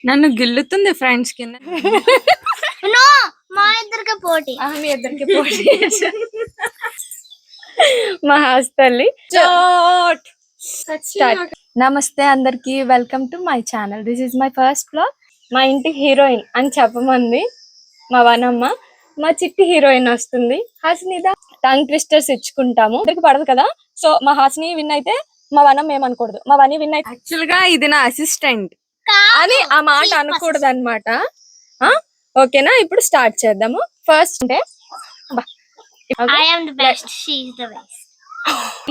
నన్ను గిల్లుతుంది ఫ్రెండ్స్ కింద. నో మా ఇద్దరికి పోటీ. మీ ఇద్దరికి పోటీ. మా హాస్టల్ స్టార్ట్. నమస్తే అందరికి, welcome to my channel. This is my first blog. మా ఇంటి హీరోయిన్ అని చెప్పమంది మా వనమ్మ. మా చిట్టి హీరోయిన్ వస్తుంది హాసినిదా. టంగ్ ట్విస్టర్స్ ఇచ్చుకుంటాము, ఇద్దరికి పడదు కదా. సో మా హాసిని విన్ అయితే మా వనం ఏమనకూడదు, మా వని విన్ అయితే యాక్చువల్ గా ఇది నా అసిస్టెంట్ అని ఆ మాట అనకూడదు అనమాట. ఓకేనా, ఇప్పుడు స్టార్ట్ చేద్దాము. ఫస్ట్ అంటే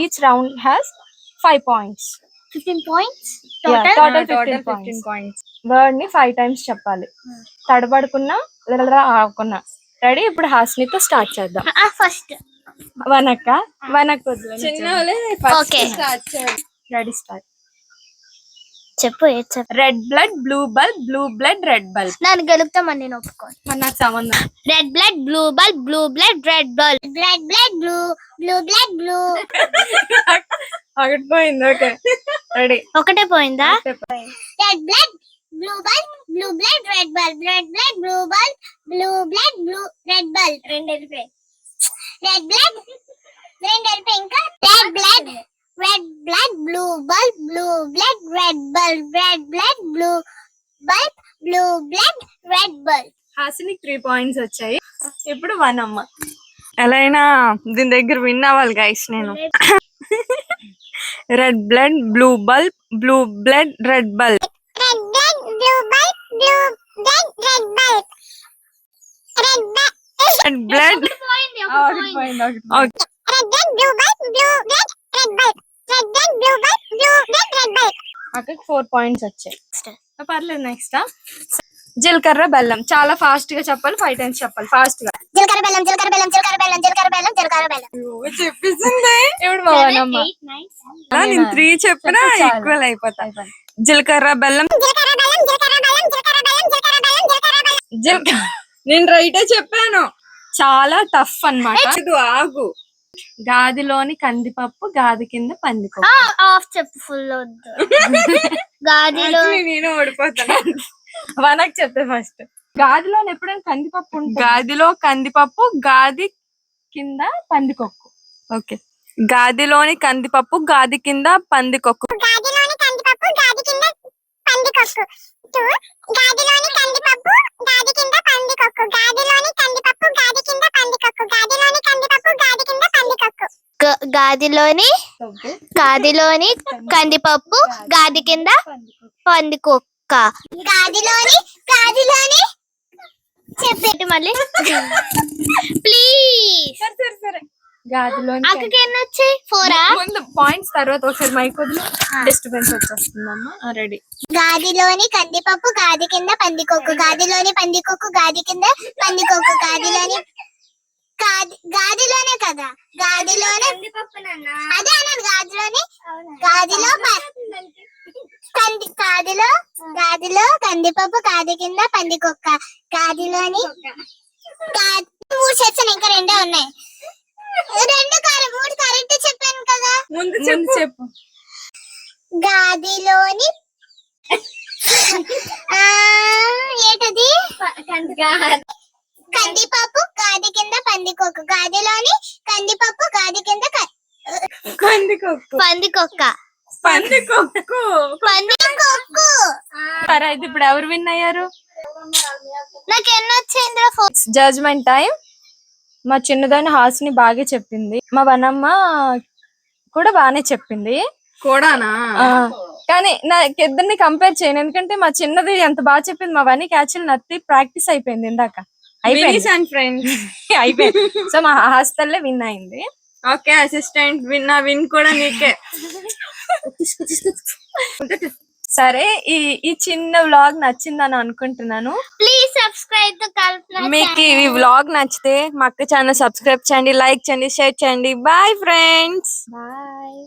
each round has 5 points. 15 points total 15 points. Word ని 5 times చెప్పాలి, తడబడుకున్నా ఆకున్నా. రెడీ? ఇప్పుడు హాస్నితో స్టార్ట్ చేద్దాం. ఫస్ట్ వనక్క చిన్న రెడీ స్టార్ట్. చెప్పు. Red blood blue bulb, blue blood red bulb. నన్ను గెలుపుతామని నేను ఒప్పుకోను. మరి నాకు సంబంధం. Red blood blue bulb, blue blood red bulb. Blood blood blue, blue blood blue. ఒకటి పోయింది. Okay ready. ఒకటే పోయిందా? Red blood blue bulb, blue blood red bulb. Red blood blue bulb, blue blood blue red bulb. రెండు వెళ్ళిపోయి. Red blood రెండు వెళ్ళిపోయి. ఇంకా red blood red blood blue bulb, blue blood red bulb. Red blood blue bulb, blue blood red bulb. హాసినికి 3 points వచ్చాయి. ఇప్పుడు వనమ్మ. ఎలా అయినా దీని దగ్గర విన్ అవ్వాలి గైస్ నేను. Red blood blue bulb, blue blood red bulb. Red blood blue bulb, blue blood red bulb. Red blood red blood blue bulb, blue blood red bulb. Red blood blue bulb, blue blood red bulb. అక్కడికి 4 points వచ్చాయి. పర్లేదు. Next జీలకర్ర బెల్లం. చాలా fast గా చెప్పాలి, 5 times చెప్పాలి fast గా. జీలకర్ర బెల్లం, జీలకర్ర బెల్లం, జీలకర్ర బెల్లం, జీలకర్ర బెల్లం, జీలకర్ర బెల్లం. చెప్పేసింది. ఇప్పుడు బావనమ్మ. నేను 3 చెప్పినా ఈక్వల్ అయిపోతాయి. జీలకర్ర బెల్లం, జీలకర్ర బెల్లం, జీలకర్ర బెల్లం, జీలకర్ర బెల్లం, జీలకర్ర బెల్లం, జీలకర్ర బెల్లం. జీలకర్ర. నేను రైటే చెప్పాను. చాలా టఫ్ అన్నమాట. ఇది ఆగు. గాదిలోని కందిపప్పు, గాది కింద పందిపప్పు. ఆఫ్ చెప్పు, ఫుల్ వద్దు. గాదిలో నేను ఓడిపోతాను. వనకు చెప్తే ఫస్ట్. గాదిలో ఎప్పుడైనా కందిపప్పు ఉంటుంది. గాదిలో కందిపప్పు, గాది కింద పందికొక్కు. ఓకే. గాదిలోని కందిపప్పు, గాది కింద పందికొక్కు. గాదిలోని కందిపప్పు, గాది కింద పందికొక్కు. గాదిలోని కందిపప్పు, గాది కింద పందికొక్కు. గాదిలోని కందిపప్పు, గాది కింద పందికొక్కు. గాదిలోని కందిపప్పు, గాది కింద పందికొక్కు. గాదిలోని కందిపప్పు, గాది కింద పందికొక్క. గాదిలోని చెప్పేటి మళ్ళీ ప్లీజ్. సరే. గాదిలోని అక్కడికి ఎన్ని వచ్చాయి? 4 ముందు పాయింట్స్ తర్వాత ఒకసారి మైక్ వదిలి డిస్టర్బెన్స్ వచ్చేస్తుందమ్మా. రెడీ. గాదిలోని కందిపప్పు, గాది కింద పందికొక్కు. గాదిలోని పందికొక్కు, గాది కింద పందికొక్కు. గాదిలోనే కదా, గాదిలోనే అదే అన్నాను. గాదిలో కందిపప్పు, గాది కింద పందికొక్క. గాదిలోని 3 చెప్పాను, ఇంకా 2 ఉన్నాయి. 3 కరెక్ట్ చెప్పాను కదా. ముందు చెప్పు. గాదిలోని ఏంటది? కందిపప్పు, గాది కింద పందికొక్కు. గాదిలోని కందిపప్పు, గాది కింద పందికొక్క. సరే, అయితే ఇప్పుడు ఎవరు విన్ అయ్యారు? నాకు ఎన్ని వచ్చింది? Judgement time. మా చిన్నదాన్ని హాసిని బాగా చెప్పింది, మా వనమ్మ కూడా బాగానే చెప్పింది. కూడానా? కానీ నాకు ఇద్దరిని కంపేర్ చేయను, ఎందుకంటే మా చిన్నది ఎంత బాగా చెప్పింది, మా వనికి యాక్చువల్ నత్తి ప్రాక్టీస్ అయిపోయింది ఇందాక. అయిపోయింది. సో మా హాస్టల్లే విన్ అయింది. ఓకే, అసిస్టెంట్ విన్ కూడా నీకే. సరే, ఈ చిన్న వ్లాగ్ నచ్చిందని అనుకుంటున్నాను. Please subscribe to Kalpana. మీకు ఈ వ్లాగ్ నచ్చితే మా అక్క ఛానల్ సబ్స్క్రైబ్ చేయండి, లైక్ చేయండి, షేర్ చేయండి. Bye friends. బాయ్.